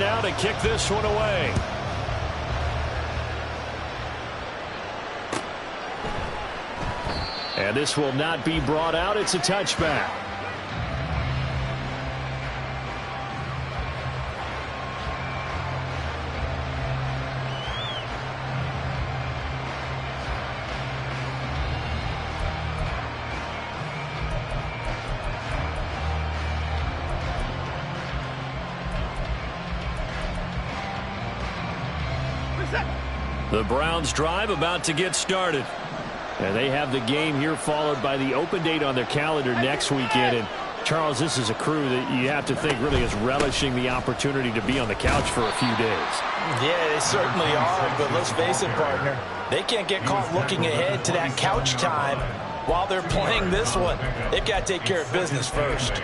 now to kick this one away. And this will not be brought out. It's a touchback. The Browns drive about to get started. And they have the game here followed by the open date on their calendar next weekend. And Charles, this is a crew that you have to think really is relishing the opportunity to be on the couch for a few days. Yeah, they certainly are. But let's face it, partner, they can't get caught looking ahead to that couch time while they're playing this one. They've got to take care of business first.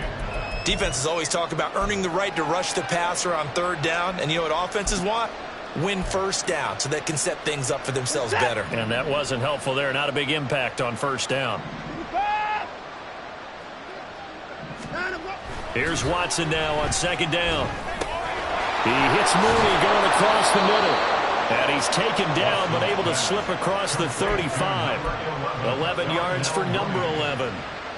Defenses always talk about earning the right to rush the passer on third down. And you know what offenses want? Win first down so they can set things up for themselves better. And that wasn't helpful there. Not a big impact on first down. Here's Watson now on second down. He hits Mooney going across the middle. And he's taken down but able to slip across the 35. 11 yards for number 11.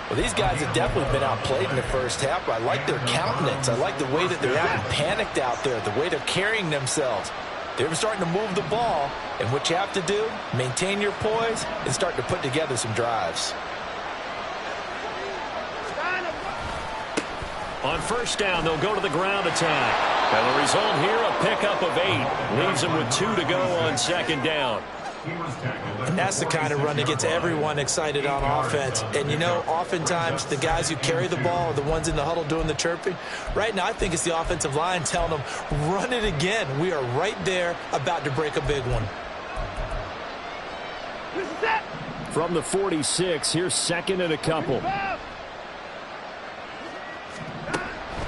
Well, these guys have definitely been outplayed in the first half. I like their countenance. I like the way that they're acting panicked out there, the way they're carrying themselves. They're starting to move the ball, and what you have to do, maintain your poise and start to put together some drives. On first down, they'll go to the ground attack. And the result here, a pickup of 8. Leaves them with 2 to go on second down. And that's the kind of run that gets everyone excited on offense. And, you know, oftentimes the guys who carry the ball are the ones in the huddle doing the chirping. Right now, I think it's the offensive line telling them, run it again. We are right there about to break a big one. From the 46, here's second and a couple.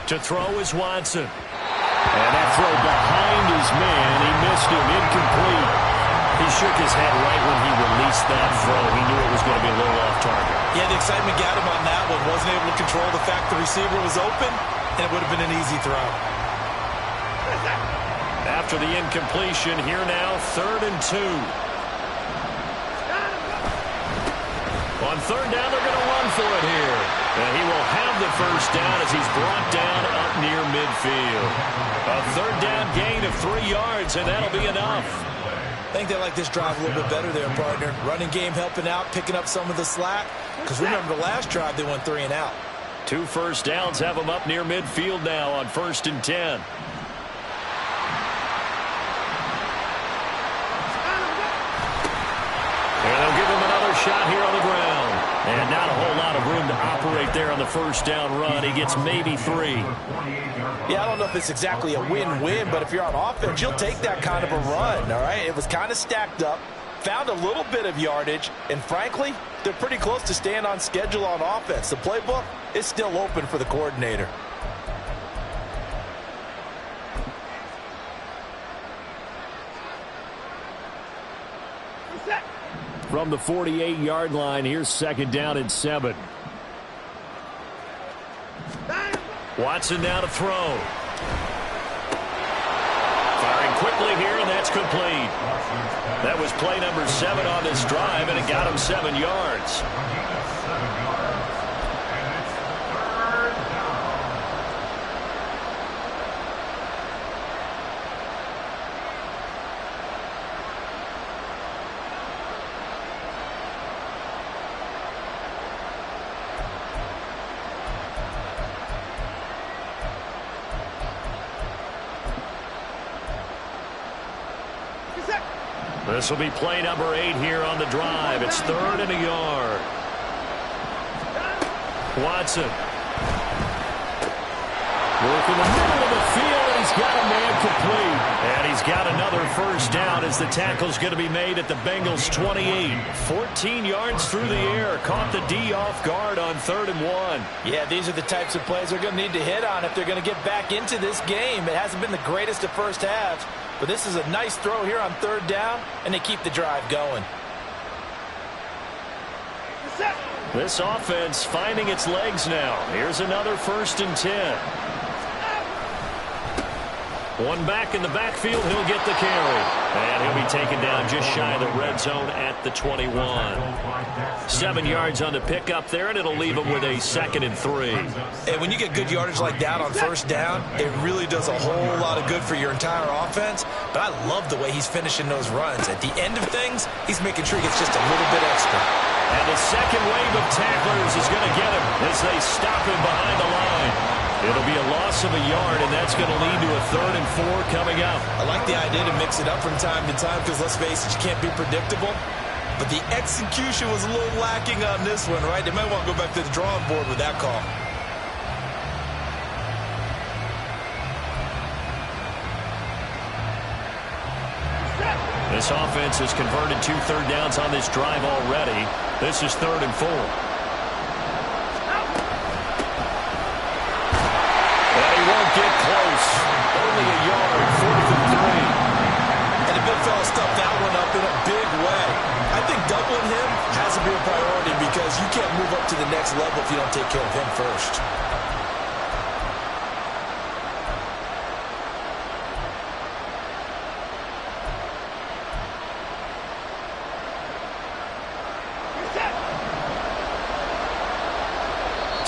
To throw is Watson. And that throw behind his man. He missed him. Incomplete. He shook his head right when he released that throw. He knew it was going to be a little off target. Yeah, the excitement got him on that one. Wasn't able to control the fact the receiver was open, and it would have been an easy throw. After the incompletion, here now, 3rd and 2. On third down, they're going to run for it here. And he will have the first down as he's brought down up near midfield. A third down gain of 3 yards, and that'll be enough. I think they like this drive a little bit better there, partner. Running game helping out, picking up some of the slack. Because remember, the last drive they went 3 and out. 2 first downs have them up near midfield now on 1st and 10. And they'll give him another shot here on the ground. And not a whole lot of room to operate there on the first down run. He gets maybe 3. Yeah, I don't know if it's exactly a win-win, but if you're on offense, you'll take that kind of a run, all right? It was kind of stacked up, found a little bit of yardage, and frankly, they're pretty close to staying on schedule on offense. The playbook is still open for the coordinator. From the 48-yard line, here's second down and 7. Watson now to throw. Firing quickly here, and that's complete. That was play number 7 on this drive, and it got him 7 yards. This will be play number 8 here on the drive. It's 3rd and a yard. Watson. Working the middle of the field, and he's got a man complete. And he's got another first down as the tackle's going to be made at the Bengals' 28. 14 yards through the air. Caught the D off guard on 3rd and 1. Yeah, these are the types of plays they're going to need to hit on if they're going to get back into this game. It hasn't been the greatest of first halves, but this is a nice throw here on 3rd down, and they keep the drive going. This offense finding its legs now. Here's another 1st and 10. One back in the backfield. He'll get the carry. And he'll be taken down just shy of the red zone at the 21. 7 yards on the pickup there, and it'll leave him with a 2nd and 3. And when you get good yardage like that on first down, it really does a whole lot of good for your entire offense. But I love the way he's finishing those runs. At the end of things, he's making sure he gets just a little bit extra. And the second wave of tacklers is going to get him as they stop him behind the line. It'll be a loss of a yard, and that's going to lead to a 3rd and 4 coming up. I like the idea to mix it up from time to time because, let's face it, you can't be predictable. But the execution was a little lacking on this one, right? They might want to go back to the drawing board with that call. This offense has converted 2 third downs on this drive already. This is 3rd and 4. Get close. Only a yard, 4th and 3. And the big fella stuffed that one up in a big way. I think doubling him has to be a priority because you can't move up to the next level if you don't take care of him first.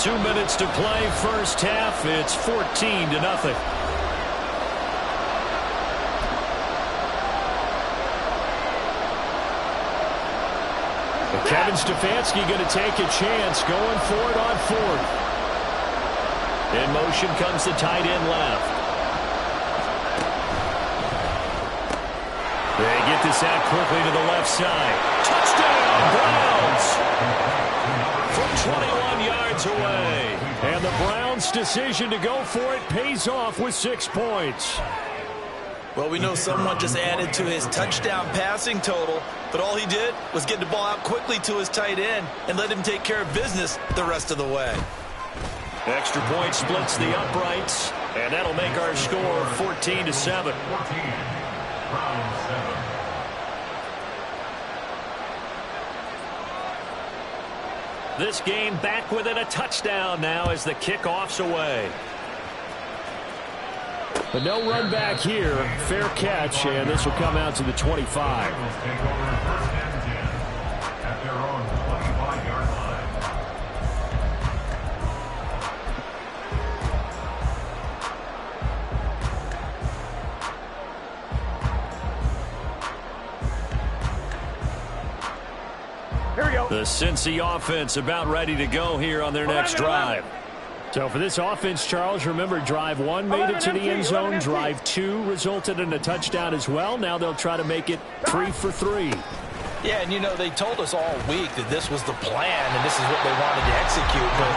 Two minutes to play, first half. It's 14-0. But Kevin Stefanski going to take a chance, going for it on 4th. In motion comes the tight end left. They get this out quickly to the left side. Touchdown, Browns! From 21 yards away. And the Browns' decision to go for it pays off with 6 points. Well, we know someone just added to his touchdown passing total, but all he did was get the ball out quickly to his tight end and let him take care of business the rest of the way. Extra point splits the uprights, and that'll make our score 14-7. This game back within a touchdown now as the kickoff's away. But no run back here. Fair catch, and this will come out to the 25. Here we go. The Cincy offense about ready to go here on their next drive. So for this offense, Charles, remember drive 1 made it to the end zone. Drive 2 resulted in a touchdown as well. Now they'll try to make it 3 for 3. Yeah, and you know, they told us all week that this was the plan and this is what they wanted to execute. But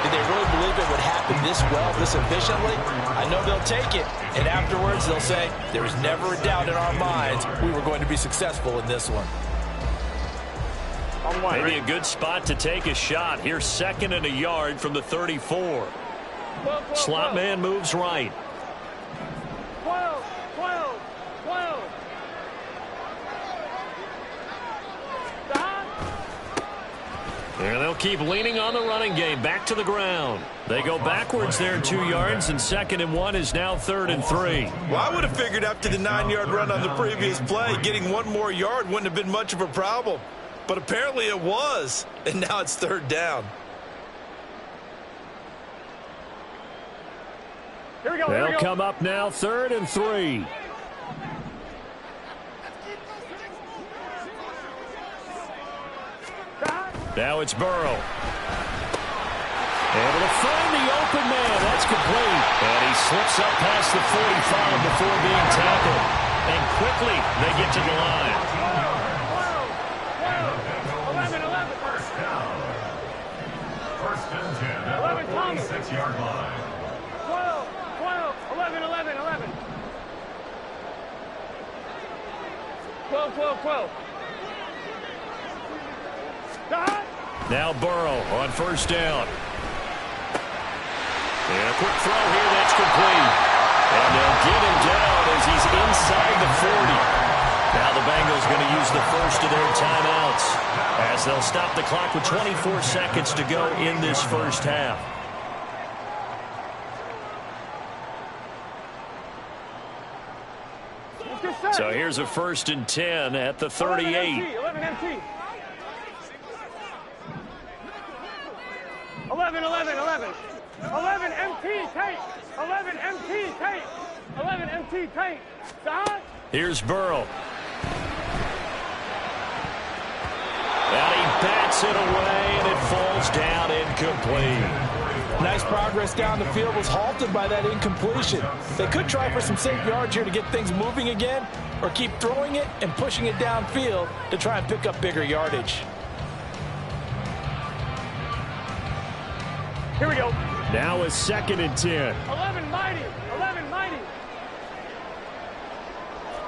did they really believe it would happen this well, this efficiently? I know they'll take it. And afterwards they'll say, there was never a doubt in our minds we were going to be successful in this one. Maybe a good spot to take a shot. Here's 2nd and a yard from the 34. Slot man moves right. 12. And they'll keep leaning on the running game. Back to the ground. They go backwards there 2 yards, and 2nd and 1 is now 3rd and 3. Well, I would have figured after the 9-yard run on the previous play, getting 1 more yard wouldn't have been much of a problem. But apparently it was, and now it's 3rd down. Here we go. They'll come up now 3rd and 3. Now it's Burrow. Able to find the open man. That's complete. And he slips up past the 45 before being tackled. And quickly they get to the line. 6-yard line. 12, 11. 12. Now Burrow on 1st down. And a quick throw here, that's complete. And they'll get him down as he's inside the 40. Now the Bengals going to use the first of their timeouts as they'll stop the clock with 24 seconds to go in this first half. Let's get set. So here's a 1st and 10 at the 38. 11 MT. 11, 11, 11. 11 MT tape. 11 MT tape. 11 MT tape. Dot. Here's Burrow. And he bats it away, and it falls down incomplete. Nice progress down the field was halted by that incompletion. They could try for some safe yards here to get things moving again, or keep throwing it and pushing it downfield to try and pick up bigger yardage. Here we go. Now a 2nd and 10. 11 mighty. 11 mighty.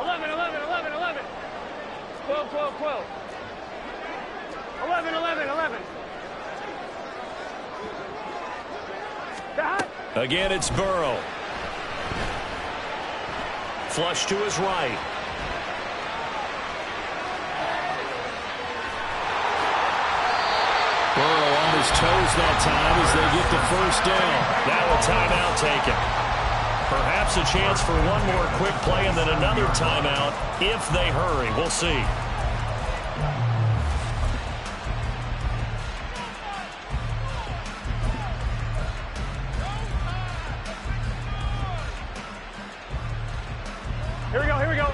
11, 11, 11, 11. 12, 12, 12. 11, 11, 11. Dot. Again, it's Burrow. Flush to his right. Burrow on his toes that time as they get the 1st down. Now a timeout taken. Perhaps a chance for one more quick play and then another timeout if they hurry. We'll see. Here we go, here we go.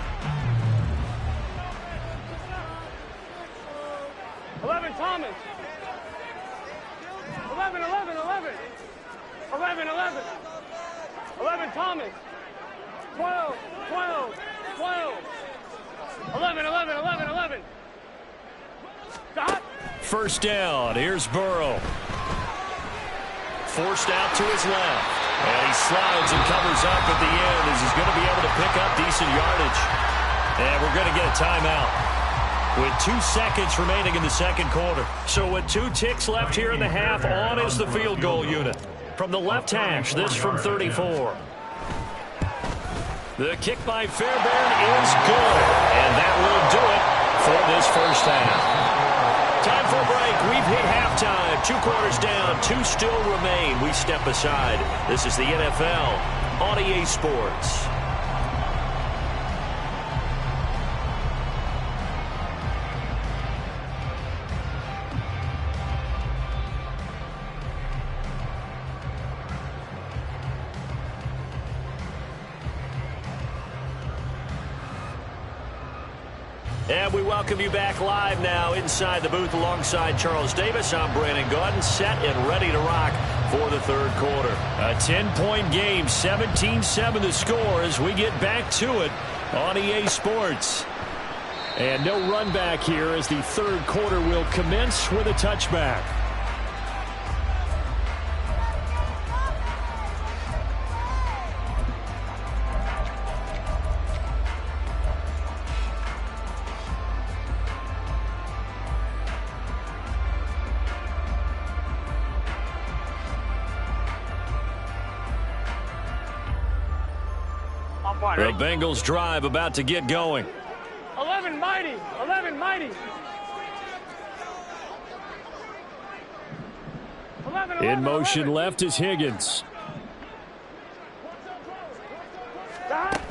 11 Thomas. 11, 11, 11. 11, 11. 11 Thomas. 12, 12, 12. 11, 11, 11, 11. Dot. 1st down. Here's Burrow. Forced out to his left. And he slides and covers up at the end as he's going to be able to pick up decent yardage. And we're going to get a timeout with 2 seconds remaining in the 2nd quarter. So with 2 ticks left here in the half, on is the field goal unit. From the left hash, this from 34. The kick by Fairbairn is good. And that will do it for this 1st half. Time for a break. We've hit halftime. 2 quarters down. 2 still remain. We step aside. This is the NFL on EA Sports. And we welcome you back live now inside the booth alongside Charles Davis. I'm Brandon Gaudin, set and ready to rock for the 3rd quarter. A 10-point game, 17-7 the score as we get back to it on EA Sports. And no run back here as the 3rd quarter will commence with a touchback. The Bengals drive about to get going. 11 mighty. 11 mighty. 11, In motion 11. left is Higgins. Dot.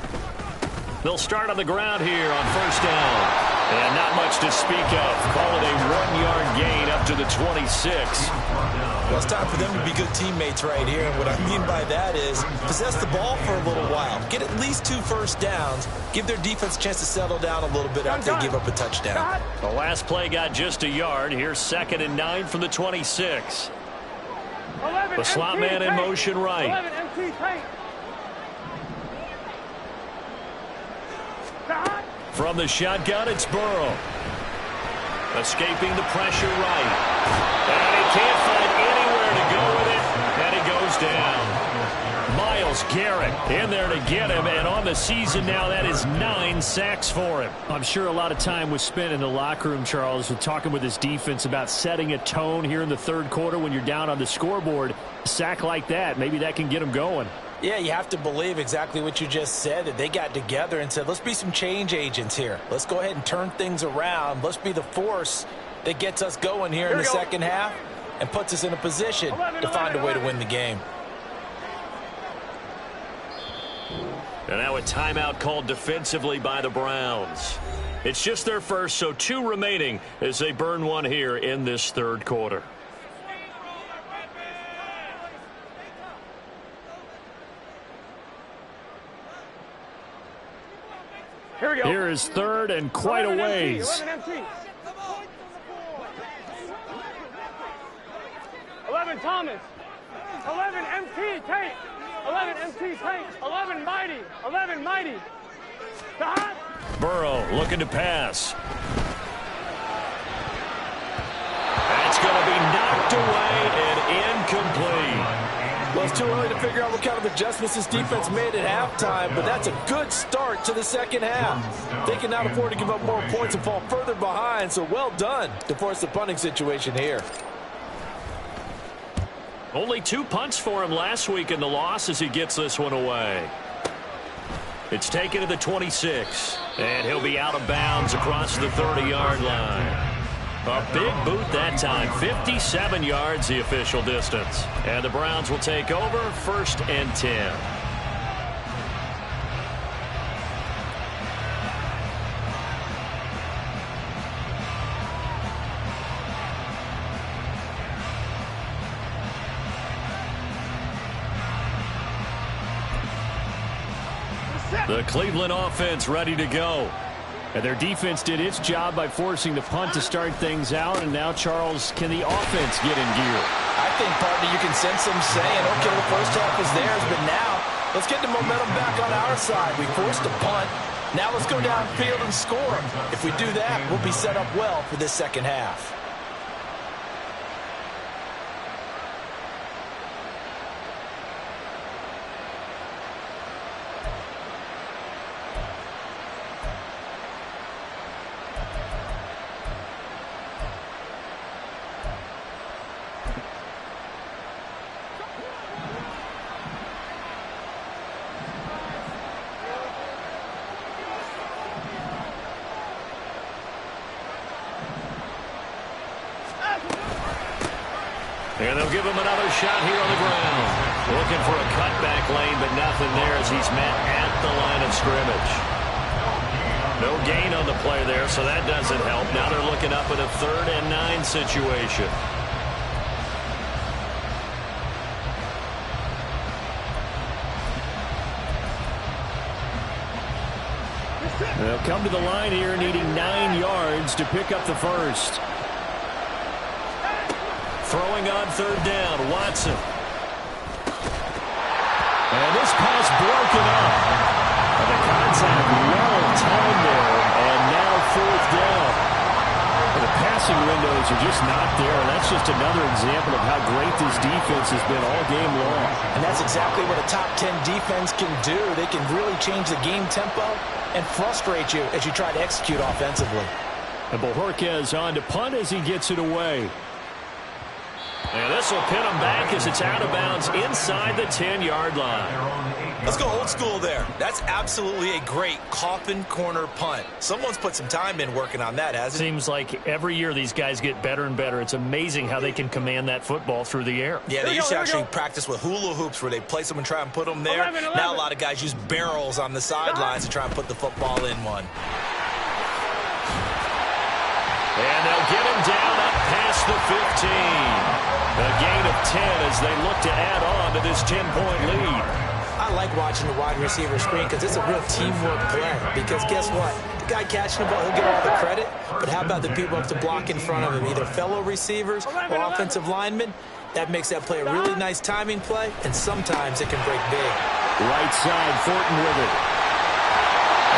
They'll start on the ground here on 1st down. And not much to speak of. Call it a 1-yard gain up to the 26. Well, it's time for them to be good teammates right here. And what I mean by that is possess the ball for a little while. Get at least 2 first downs. Give their defense a chance to settle down a little bit after they give up a touchdown. The last play got just a yard. Here's 2nd and 9 from the 26. The slot man in motion right. 11 MT tank. Dot. From the shotgun, it's Burrow. Escaping the pressure right. And he can't find anywhere to go with it. And he goes down. Myles Garrett in there to get him. And on the season now, that is 9 sacks for him. I'm sure a lot of time was spent in the locker room, Charles, with talking with his defense about setting a tone here in the 3rd quarter when you're down on the scoreboard. A sack like that, maybe that can get him going. Yeah, you have to believe exactly what you just said, that they got together and said, let's be some change agents here. Let's go ahead and turn things around. Let's be the force that gets us going here in the 2nd half and puts us in a position to find a way to win the game. And now a timeout called defensively by the Browns. It's just their first, so 2 remaining as they burn one here in this third quarter. Here we go. Here is third and quite a ways. 11 MT. 11 Thomas. 11 MT Tate. 11 MT Tate. 11 Mighty. 11 Mighty. Burrow looking to pass. That's going to be knocked away and incomplete. Well, it's too early to figure out what kind of adjustments this defense made at halftime, but that's a good start to the second half. They cannot afford to give up more points and fall further behind, so well done to force the punting situation here. Only 2 punts for him last week in the loss as he gets this one away. It's taken to the 26, and he'll be out of bounds across the 30-yard line. A big boot that time, 57 yards the official distance. And the Browns will take over, 1st and 10. The Cleveland offense ready to go. And their defense did its job by forcing the punt to start things out. And now, Charles, can the offense get in gear? I think, partner, you can sense them saying, okay, the first half was theirs, but now let's get the momentum back on our side. We forced a punt. Now let's go downfield and score. If we do that, we'll be set up well for this second half. And they'll give him another shot here on the ground. Looking for a cutback lane, but nothing there as he's met at the line of scrimmage. No gain on the play there, so that doesn't help. Now they're looking up at a 3rd and 9 situation. They'll come to the line here needing 9 yards to pick up the first. Throwing on 3rd down, Watson. And this pass broken up. And the contact well timed there, and now 4th down. And the passing windows are just not there, and that's just another example of how great this defense has been all game long. And that's exactly what a top 10 defense can do. They can really change the game tempo and frustrate you as you try to execute offensively. And Bojorquez on to punt as he gets it away. And this will pin him back as it's out of bounds inside the 10-yard line. Let's go old school there. That's absolutely a great coffin corner punt. Someone's put some time in working on that, hasn't it? Seems like every year these guys get better and better. It's amazing how they can command that football through the air. Yeah, they used to actually practice with hula hoops where they place them and try and put them there. 11. Now a lot of guys use barrels on the sidelines to try and put the football in one. And they'll get him down up past the 15. A gain of 10 as they look to add on to this 10-point lead. I like watching the wide receiver screen because it's a real teamwork play. Because guess what? The guy catching the ball, he'll get all the credit. But how about the people who have to block in front of him, either fellow receivers or offensive linemen? That makes that play a really nice timing play, and sometimes it can break big. Right side, Thornton with it.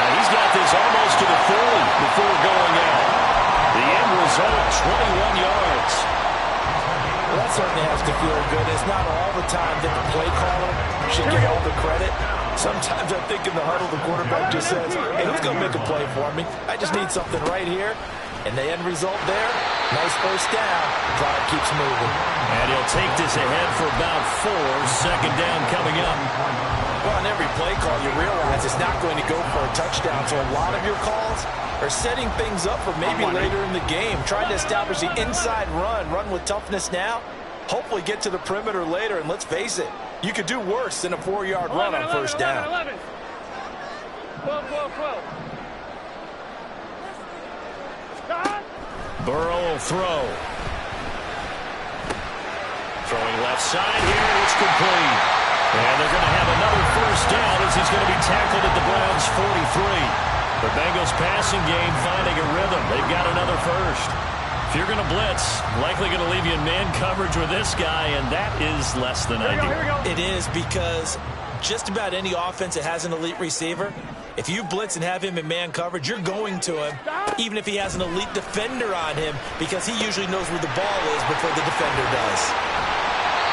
And he's got this almost to the 40 before going out. The end result, 21 yards. Well, that certainly has to feel good. It's not all the time that the play caller should get all the credit. Sometimes I think in the huddle, the quarterback just says, hey, who's going to make a play for me? I just need something right here. And the end result there, nice first down. Drive keeps moving. And he'll take this ahead for about 4. 2nd down coming up. Well, on every play call, you realize it's not going to go for a touchdown. So a lot of your calls are setting things up for maybe later in the game, trying to establish the inside run with toughness now, hopefully get to the perimeter later, and let's face it, you could do worse than a 4-yard run on first down. 11. 12, 12, 12. Stop. Burrow will throw. Throwing left side here. It's complete. And they're going to have another first down as he's going to be tackled at the Browns' 43. The Bengals passing game finding a rhythm. They've got another first. If you're going to blitz, likely going to leave you in man coverage with this guy, and that is less than ideal. It is, because just about any offense that has an elite receiver, if you blitz and have him in man coverage, you're going to him, even if he has an elite defender on him, because he usually knows where the ball is before the defender does.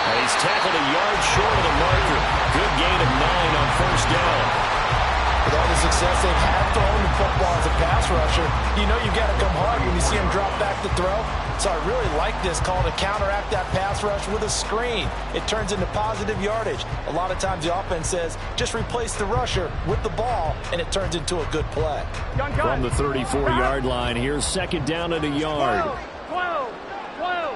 And he's tackled a yard short of the marker. Good gain of 9 on first down. With all the success they've had throwing the football as a pass rusher, you know you've got to come hard when you see him drop back to throw. So I really like this call to counteract that pass rush with a screen. It turns into positive yardage. A lot of times the offense says, just replace the rusher with the ball, and it turns into a good play. From the 34-yard line, here's second down at a yard. 12, 12.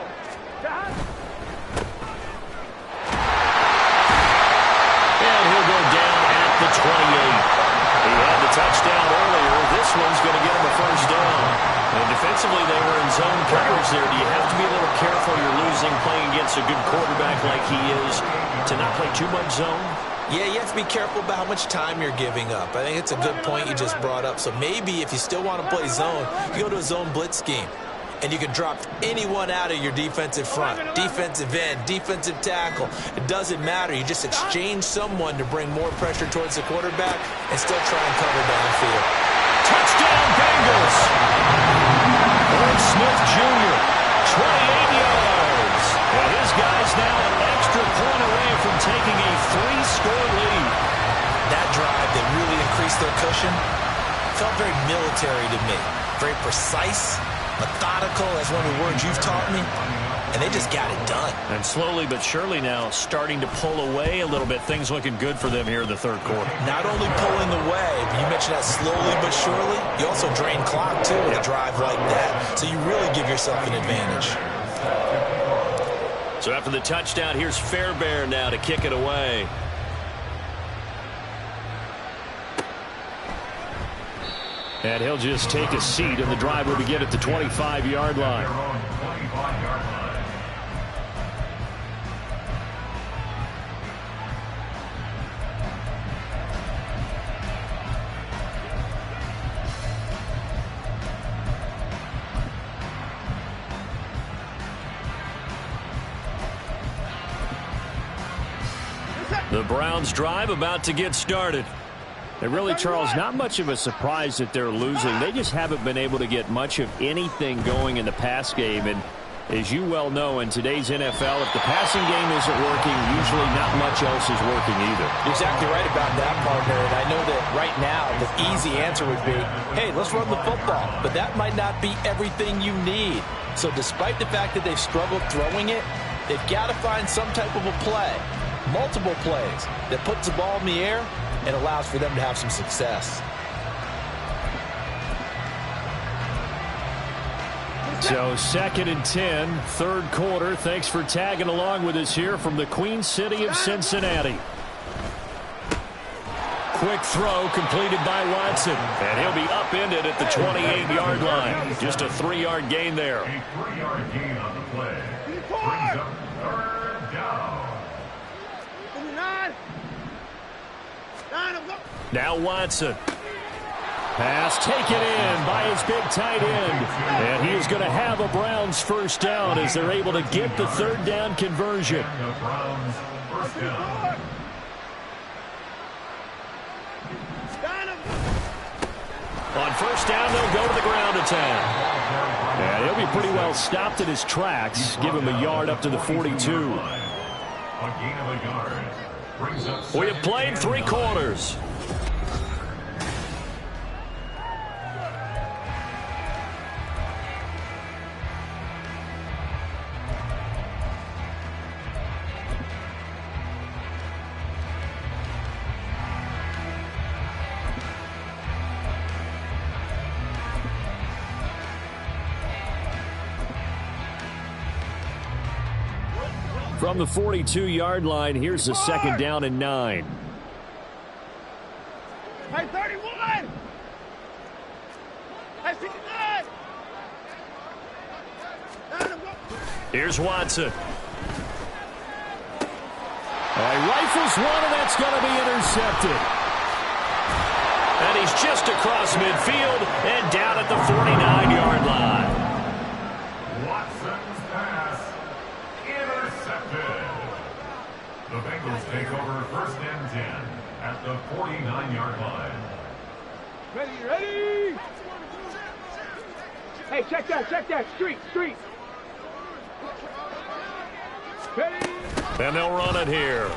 And he'll go down at the 28. He had the touchdown earlier. This one's going to get him a first down. And defensively, they were in zone coverage there. Do you have to be a little careful? You're losing playing against a good quarterback like he is to not play too much zone? Yeah, you have to be careful about how much time you're giving up. I think it's a good point you just brought up. So maybe if you still want to play zone, you go to a zone blitz scheme. And you can drop anyone out of your defensive front, defensive end, defensive tackle. It doesn't matter. You just exchange someone to bring more pressure towards the quarterback and still try and cover downfield. Touchdown, Bengals! Lawrence Smith Jr., 28 yards. And his guy's now an extra point away from taking a 3-score lead. That drive that really increased their cushion felt very military to me. Very precise. Methodical, that's one of the words you've taught me, and they just got it done. And slowly but surely now starting to pull away a little bit. Things looking good for them here in the third quarter. Not only pulling away, but you mentioned that slowly but surely, you also drain clock too with a drive like that, so you really give yourself an advantage. So after the touchdown, here's Fairbairn now to kick it away. And he'll just take a seat, and the drive will begin at the 25-yard line. The Browns drive about to get started. And really, Charles, not much of a surprise that they're losing. They just haven't been able to get much of anything going in the pass game. And as you well know, in today's NFL, if the passing game isn't working, usually not much else is working either. You're exactly right about that, partner. And I know that right now the easy answer would be, hey, let's run the football. But that might not be everything you need. So despite the fact that they've struggled throwing it, they've got to find some type of a play, multiple plays, that puts the ball in the air and allows for them to have some success. So 2nd and 10, third quarter. Thanks for tagging along with us here from the Queen City of Cincinnati. Quick throw completed by Watson. And he'll be upended at the 28-yard line. Just a 3-yard gain there. A 3-yard gain on the play. Brings up third down. Now Watson. Pass taken in by his big tight end. And he is going to have a Browns first down as they're able to get the third down conversion. The Browns first down. On first down, they'll go to the ground attack. And he'll be pretty well stopped in his tracks. Give him a yard up to the 42. A gain of a yard. Brings up We have played 3 quarters. From the 42-yard line, here's the second down and 9. Hey, 31! 59! Hey, 59! Here's Watson. He rifles one, and that's going to be intercepted. And he's just across midfield and down at the 49-yard line. Watson's pass intercepted. The Bengals take over 1st and 10 at the 49-yard line. Ready! Hey, check that. Street. Ready? And they'll run it here.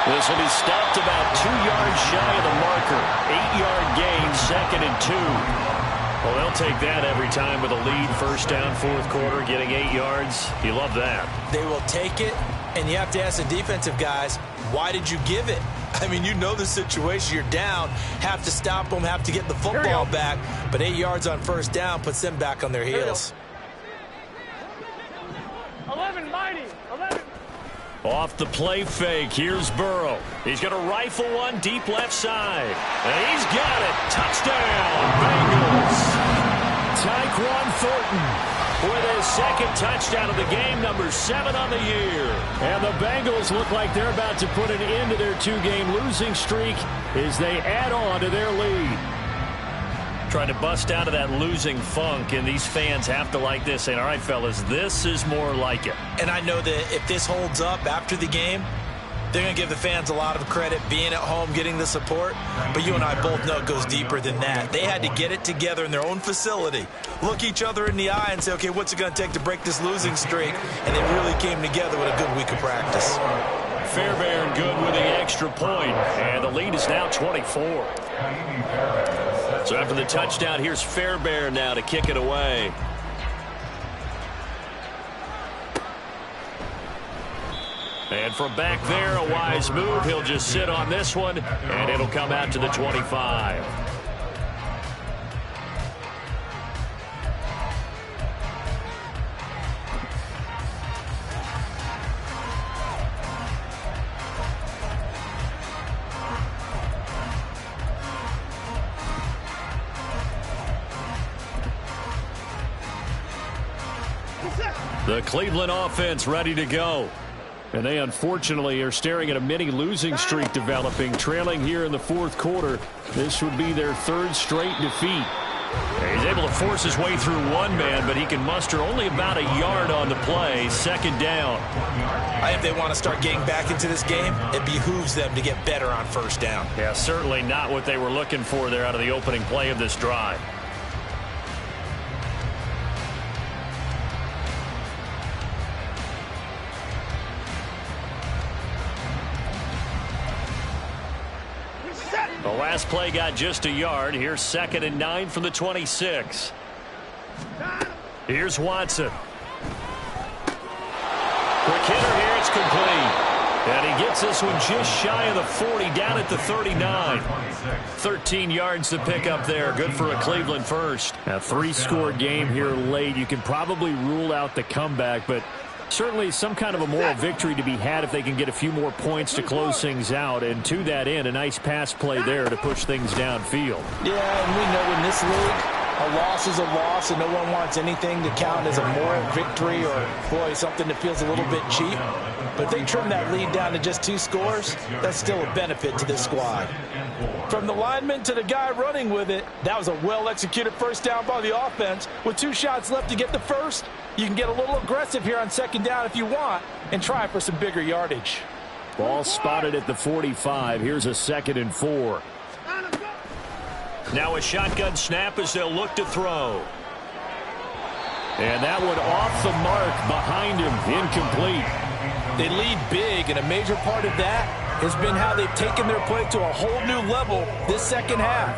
This will be stopped about 2 yards shy of the marker. 8-yard gain, 2nd and 2. Well, they'll take that every time with a lead. 1st down, 4th quarter, getting 8 yards. You love that. They will take it, and you have to ask the defensive guys, why did you give it? I mean, you know the situation. You're down, have to stop them, have to get the football back. But 8 yards on 1st down puts them back on their heels. 11, mighty. 11. Off the play fake, here's Burrow. He's going to rifle one deep left side. And he's got it. Touchdown, Bengals. Tyquan Thornton with his 2nd touchdown of the game, number 7 on the year. And the Bengals look like they're about to put an end to their 2-game losing streak as they add on to their lead. Trying to bust out of that losing funk, and these fans have to like this. Saying, all right, fellas, this is more like it. And I know that if this holds up after the game, they're going to give the fans a lot of credit, being at home, getting the support. But you and I both know it goes deeper than that. They had to get it together in their own facility, look each other in the eye and say, okay, what's it going to take to break this losing streak? And they really came together with a good week of practice. Fairbairn good with the extra point, and the lead is now 24. So after the touchdown, here's Fairbairn now to kick it away. And from back there, a wise move. He'll just sit on this one, and it'll come out to the 25. The Cleveland offense ready to go. And they unfortunately are staring at a mini losing streak developing, trailing here in the 4th quarter. This would be their 3rd straight defeat. He's able to force his way through one man, but he can muster only about a yard on the play. 2nd down. I think if they want to start getting back into this game, it behooves them to get better on 1st down. Yeah, certainly not what they were looking for there out of the opening play of this drive. The last play got just a yard. Here's 2nd and 9 from the 26. Here's Watson. Quick hitter here. It's complete. And he gets this one just shy of the 40, down at the 39. 13 yards to pick up there. Good for a Cleveland first. A 3-score game here late. You can probably rule out the comeback, but certainly some kind of a moral victory to be had if they can get a few more points to close things out. And to that end, a nice pass play there to push things downfield. Yeah, and we know in this league, a loss is a loss, and no one wants anything to count as a moral victory or, boy, something that feels a little bit cheap. But if they trim that lead down to just 2 scores, that's still a benefit to this squad. From the lineman to the guy running with it, that was a well-executed 1st down by the offense. With 2 shots left to get the first, you can get a little aggressive here on 2nd down if you want and try for some bigger yardage. Ball spotted at the 45. Here's a 2nd and 4. Now a shotgun snap as they'll look to throw. And that one off the mark behind him. Incomplete. They lead big, and a major part of that has been how they've taken their play to a whole new level this 2nd half.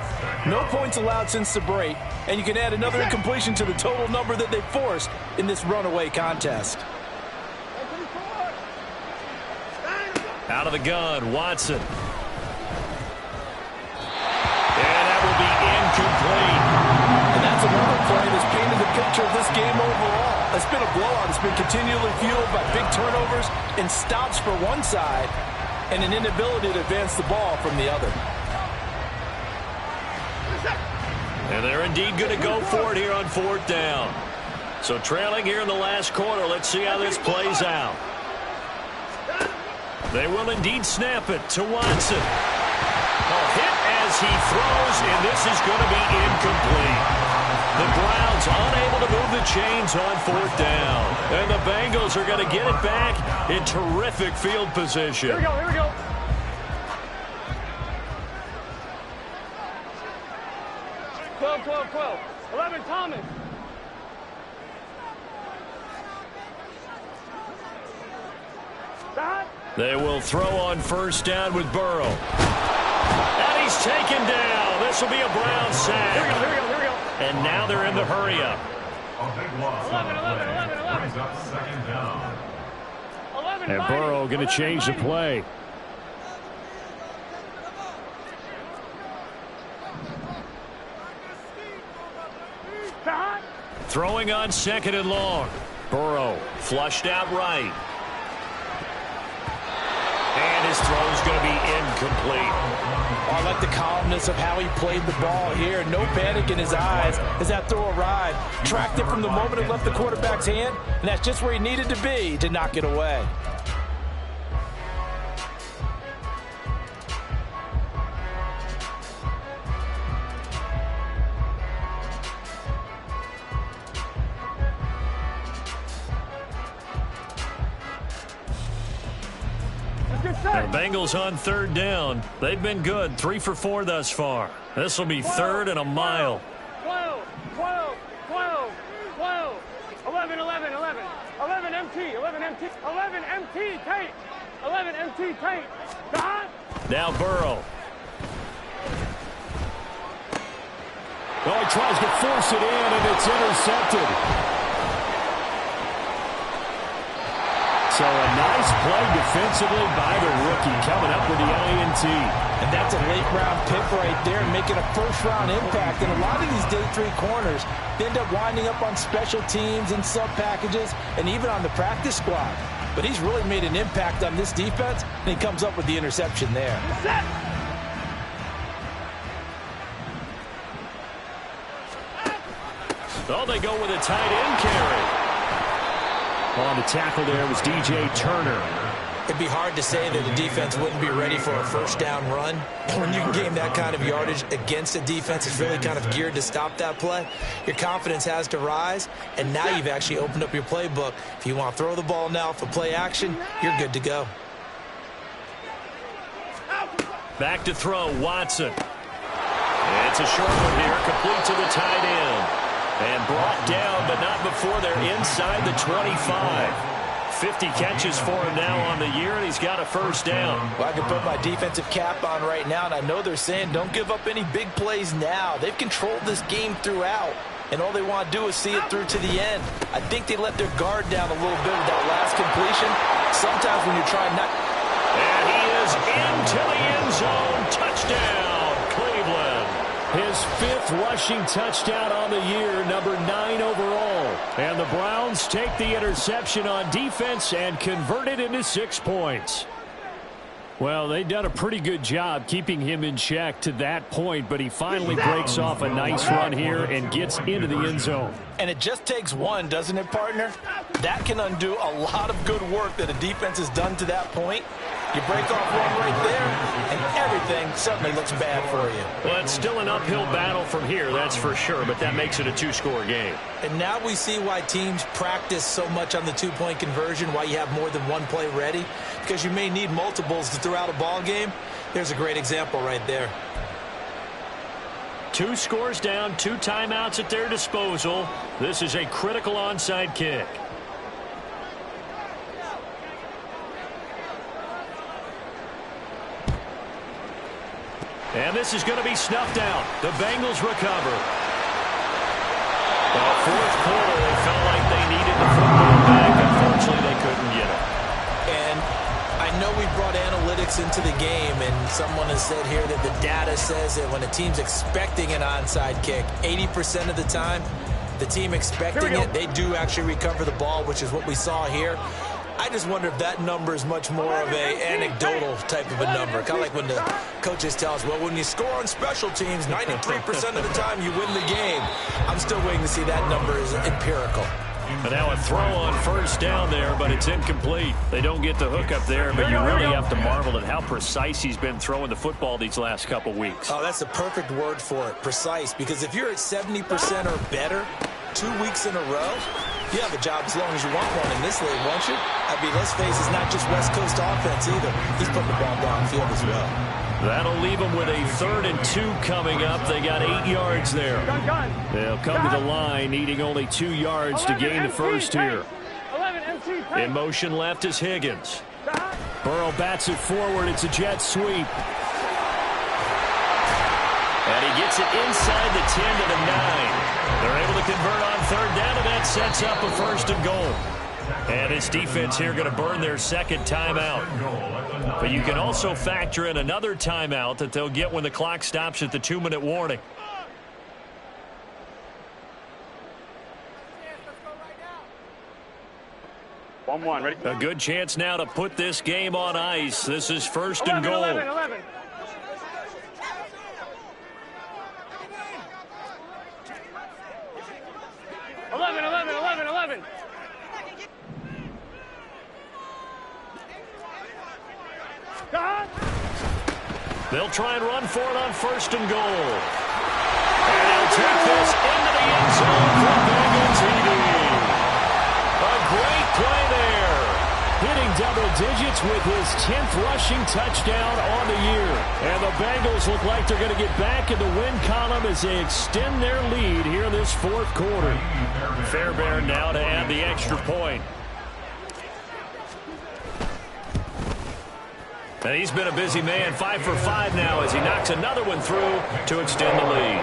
No points allowed since the break, and you can add another incompletion to the total number that they forced in this runaway contest. Out of the gun, Watson. And that will be incomplete. And that's another play that's painted the picture of this game overall. It's been a blowout. It's been continually fueled by big turnovers and stops for one side. and an inability to advance the ball from the other. And they're indeed going to go for it here on 4th down. So trailing here in the last quarter. Let's see how this plays out. They will indeed snap it to Watson. A hit as he throws, and this is going to be incomplete. The Browns unable to move the chains on 4th down. And the Bengals are going to get it back in terrific field position. Here we go, here we go. Twelve. 11, Thomas. They will throw on 1st down with Burrow. And he's taken down. This will be a Brown sack. Here we go. And now they're in the hurry-up. A big loss. 11. Brings up 2nd down. 11, And Burrow going to change the play. Throwing on 2nd and long. Burrow flushed out right. And his throw's going to be incomplete. I like the calmness of how he played the ball here. No panic in his eyes as that throw arrived. Tracked it from the moment it left the quarterback's hand, and that's just where he needed to be to knock it away. The Bengals on 3rd down. They've been good. 3 for 4 thus far. This will be 3rd and a mile. 12. 11. 11 MT. 11 MT tape. 11 MT tape. Now Burrow. Oh, he tries to force it in, and it's intercepted. So a nice play defensively by the rookie coming up with the INT. And that's a late-round pick right there, making a first-round impact. And a lot of these day 3 corners end up winding up on special teams and sub-packages and even on the practice squad. But he's really made an impact on this defense, and he comes up with the interception there. Oh, they go with a tight end carry. On the tackle there was DJ Turner. It'd be hard to say that the defense wouldn't be ready for a 1st down run. When you can gain that kind of yardage against a defense that's really kind of geared to stop that play, your confidence has to rise, and now you've actually opened up your playbook. If you want to throw the ball now for play action, you're good to go. Back to throw, Watson. It's a short one here, complete to the tight end. And brought down, but not before they're inside the 25. 50 catches for him now on the year, and he's got a 1st down. Well, I can put my defensive cap on right now, and I know they're saying don't give up any big plays now. They've controlled this game throughout, and all they want to do is see it through to the end. I think they let their guard down a little bit with that last completion. Sometimes when you're trying not... And he is into the end zone. Touchdown, Cleveland. His 5th rushing touchdown on the year, number 9 overall. And the Browns take the interception on defense and convert it into 6 points. Well, they've done a pretty good job keeping him in check to that point, but he finally breaks off a nice run here and gets into the end zone. And it just takes one, doesn't it, partner? That can undo a lot of good work that a defense has done to that point. You break off one right there, and everything suddenly looks bad for you. Well, it's still an uphill battle from here, that's for sure, but that makes it a 2-score game. And now we see why teams practice so much on the 2-point conversion, why you have more than one play ready, because you may need multiples to throw out a ball game. There's a great example right there. 2 scores down, 2 timeouts at their disposal. This is a critical onside kick. And this is going to be snuffed out. The Bengals recover. Well, 4th quarter, they felt like they needed the football back. Unfortunately, they couldn't get it. And I know we brought analytics into the game, and someone has said here that the data says that when a team's expecting an onside kick, 80% of the time, the team expecting it, they do actually recover the ball, which is what we saw here. I just wonder if that number is much more of a anecdotal type of a number. Kind of like when the coaches tell us, well, when you score on special teams, 93% of the time you win the game. I'm still waiting to see that number is empirical. And now a throw on first down there, but it's incomplete. They don't get the hook up there, but you really have to marvel at how precise he's been throwing the football these last couple weeks. Oh, that's the perfect word for it, precise. Because if you're at 70% or better 2 weeks in a row, you have a job as long as you want one in this league, won't you? I mean, let's face it, it's not just West Coast offense either. He's putting the ball downfield as well. That'll leave them with a 3rd and 2 coming up. They got 8 yards there. They'll come to the line, needing only 2 yards to gain the first here. In motion left is Higgins. Burrow bats it forward. It's a jet sweep. And he gets it inside the 10 to the 9. They're able to convert on 3rd down, and that sets up a 1st and goal. And this defense here going to burn their 2nd timeout. But you can also factor in another timeout that they'll get when the clock stops at the 2-minute warning. Ready? A good chance now to put this game on ice. This is 1st and goal. 11. They'll try and run for it on 1st and goal. And they'll take this into the end zone for Bengals TD. A great play there. Hitting double digits with his 10th rushing touchdown on the year. And the Bengals look like they're going to get back in the win column as they extend their lead here in this 4th quarter. Fairbairn now to add the extra point. And he's been a busy man, 5 for 5 now as he knocks another one through to extend the lead.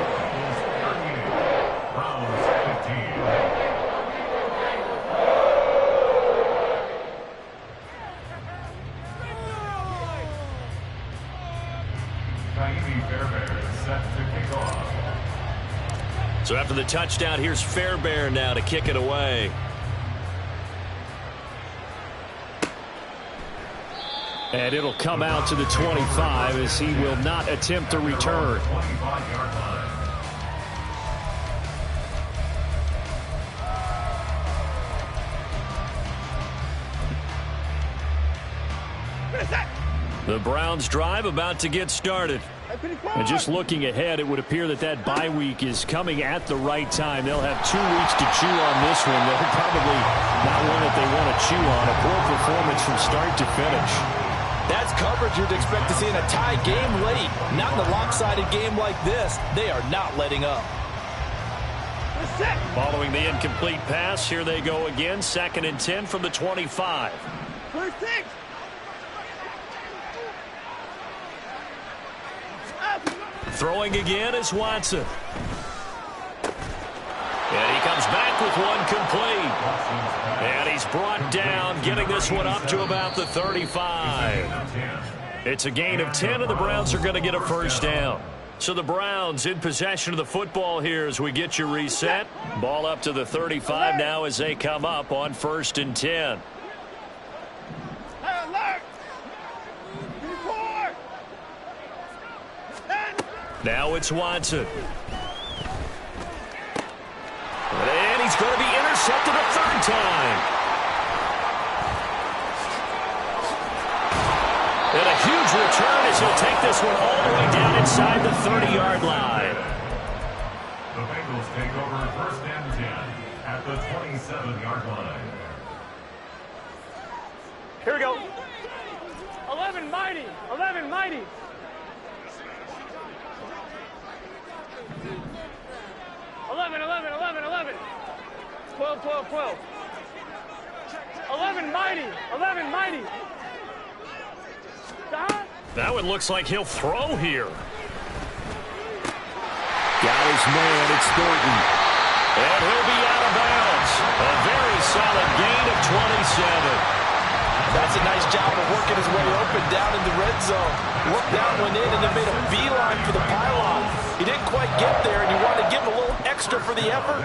So after the touchdown, here's Fairbairn now to kick it away. And it'll come out to the 25 as he will not attempt to return. The Browns drive about to get started. And just looking ahead, it would appear that that bye week is coming at the right time. They'll have 2 weeks to chew on this one. They're probably not one that they want to chew on. A poor performance from start to finish. That's coverage you'd expect to see in a tie game late. Not in a lopsided game like this. They are not letting up. Following the incomplete pass, here they go again. 2nd and 10 from the 25. Throwing again is Watson. And he comes back with one complete. And he's brought down, getting this one up to about the 35. It's a gain of 10, and the Browns are going to get a 1st down. So the Browns in possession of the football here as we get you reset. Ball up to the 35 now as they come up on 1st and 10. Now it's Watson. And he's going to be intercepted a 3rd time. And a huge return as he'll take this one all the way down inside the 30-yard line. The Bengals take over 1st and 10 at the 27-yard line. Here we go. 11 mighty. 11 mighty. 11. 12. 11 mighty. 11 mighty. That one looks like he'll throw here. Got his man, it's Thornton. And he'll be out of bounds. A very solid gain of 27. That's a nice job of working his way open down in the red zone. Looked down, went in, and then made a beeline for the pylon. He didn't quite get there, and he wanted to give him a little extra for the effort.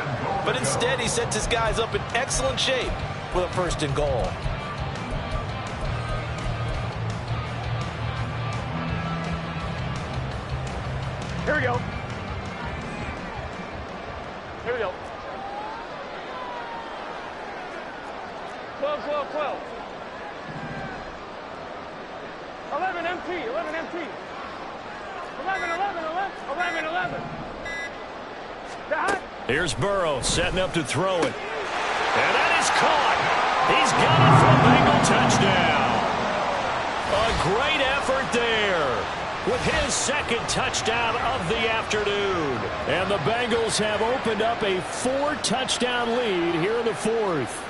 But instead, he sets his guys up in excellent shape with a 1st and goal. Here we go. Here we go. 12, 12, 12. 11 MT, 11 MT. 11, 11, 11, 11, 11. Here's Burrow setting up to throw it. And that is caught. He's got it for a Bengal touchdown. A great effort there with his second touchdown of the afternoon. And the Bengals have opened up a 4-touchdown lead here in the fourth.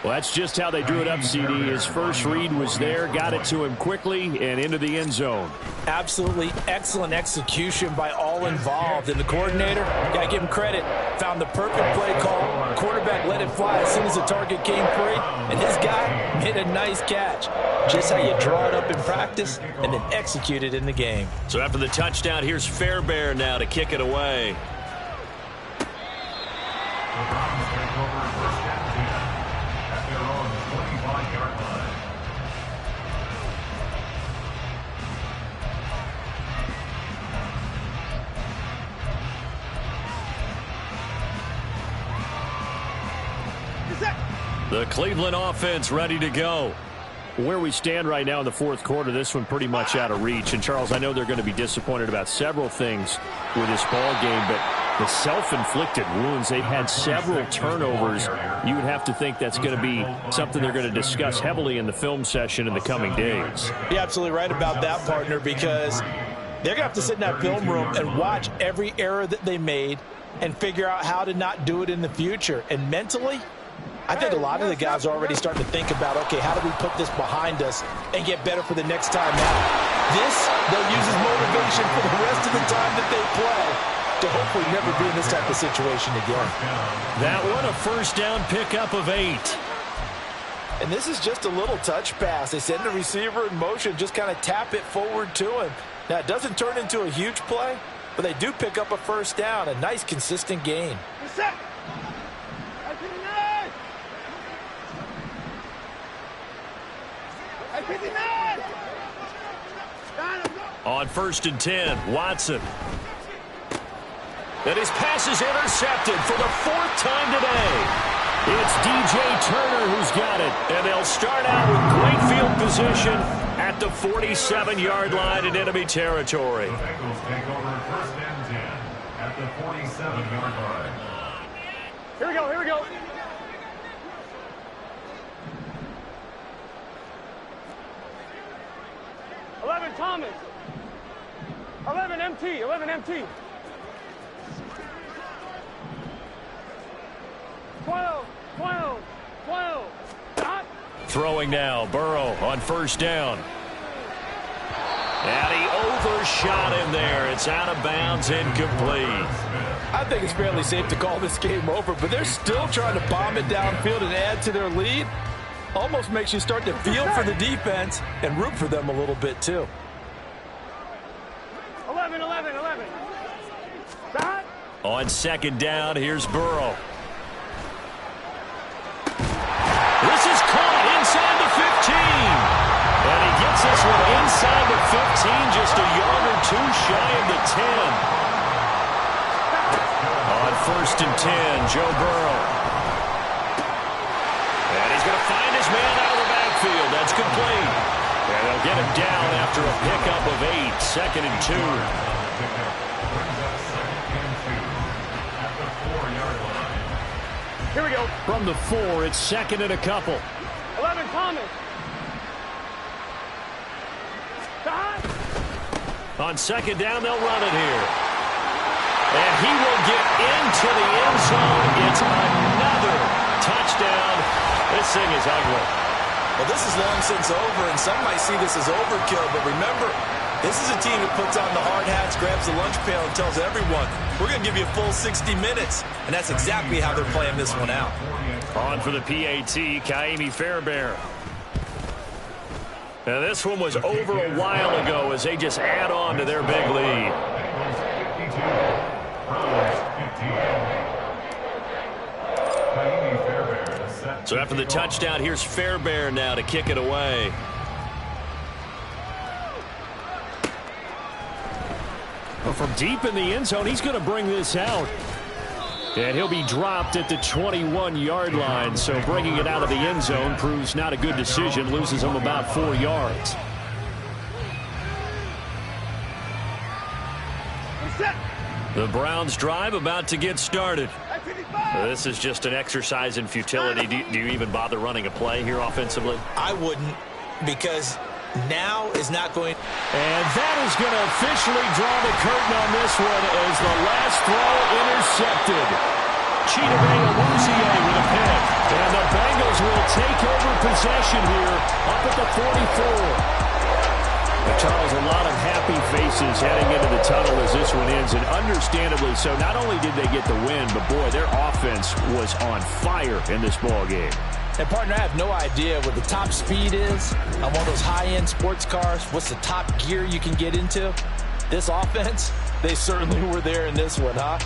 Well, that's just how they drew it up, CD. His first read was there, got it to him quickly, and into the end zone. Absolutely excellent execution by all involved. And the coordinator, got to give him credit, found the perfect play call. Quarterback let it fly as soon as the target came free, and his guy made a nice catch. Just how you draw it up in practice and then execute it in the game. So after the touchdown, here's Fairbairn now to kick it away. The Browns take over first and 10 at their own 25-yard line. The Cleveland offense ready to go. Where we stand right now in the fourth quarter, this one pretty much out of reach. And, Charles, I know they're going to be disappointed about several things with this ball game, but the self-inflicted wounds, they've had several turnovers. You would have to think that's going to be something they're going to discuss heavily in the film session in the coming days. You're absolutely right about that, partner, because they're going to have to sit in that film room and watch every error that they made and figure out how to not do it in the future. And mentally, I think a lot of the guys are already starting to think about, okay, how do we put this behind us and get better for the next time out? This, they'll use as motivation for the rest of the time that they play to hopefully never be in this type of situation again. That one, a first down pickup of 8. And this is just a little touch pass. They send the receiver in motion, just kind of tap it forward to him. Now, it doesn't turn into a huge play, but they do pick up a first down, a nice, consistent gain. On 1st and 10, Watson. And his pass is intercepted for the 4th time today. It's DJ Turner who's got it. And they'll start out with great field position at the 47-yard line in enemy territory. The Bengals take over 1st and 10 at the 47-yard line. Here we go, here we go. Thomas. 11 MT, 11 MT. 12, 12, 12. Stop. Throwing now, Burrow on 1st down. And he overshot him there. It's out of bounds, incomplete. I think it's fairly safe to call this game over, but they're still trying to bomb it downfield and add to their lead. Almost makes you start to feel for the defense and root for them a little bit, too. 11, 11, 11. Stop. On 2nd down, here's Burrow. This is caught inside the 15. And he gets this one inside the 15, just a yard or 2 shy of the 10. On 1st and 10, Joe Burrow. And he's going to find his man out of the backfield. That's complete. And they'll get him down after a pickup of 8. 2nd and 2. Here we go. From the 4, it's 2nd and a couple. 11 Thomas. Stop. On 2nd down, they'll run it here. And he will get into the end zone. It's another touchdown. This thing is ugly. Well, this is long since over, and some might see this as overkill, but remember, this is a team that puts on the hard hats, grabs the lunch pail, and tells everyone, we're going to give you a full 60 minutes. And that's exactly how they're playing this one out. On for the PAT, Kaimi Fairbairn. Now, this one was over a while ago as they just add on to their big lead. So after the touchdown, here's Fairbairn now to kick it away. Well, from deep in the end zone, he's going to bring this out. And he'll be dropped at the 21-yard line. So bringing it out of the end zone proves not a good decision. Loses him about 4 yards. The Browns drive about to get started. This is just an exercise in futility. Do you even bother running a play here offensively? I wouldn't, because now is not going. And that is going to officially draw the curtain on this one as the last throw intercepted. Chidobe Awuzie with a pick. And the Bengals will take over possession here up at the 44. But Charles, a lot of happy faces heading into the tunnel as this one ends, and understandably so. Not only did they get the win, but boy, their offense was on fire in this ball game. And partner, I have no idea what the top speed is on one of those high-end sports cars. What's the top gear you can get into? This offense, they certainly were there in this one, huh?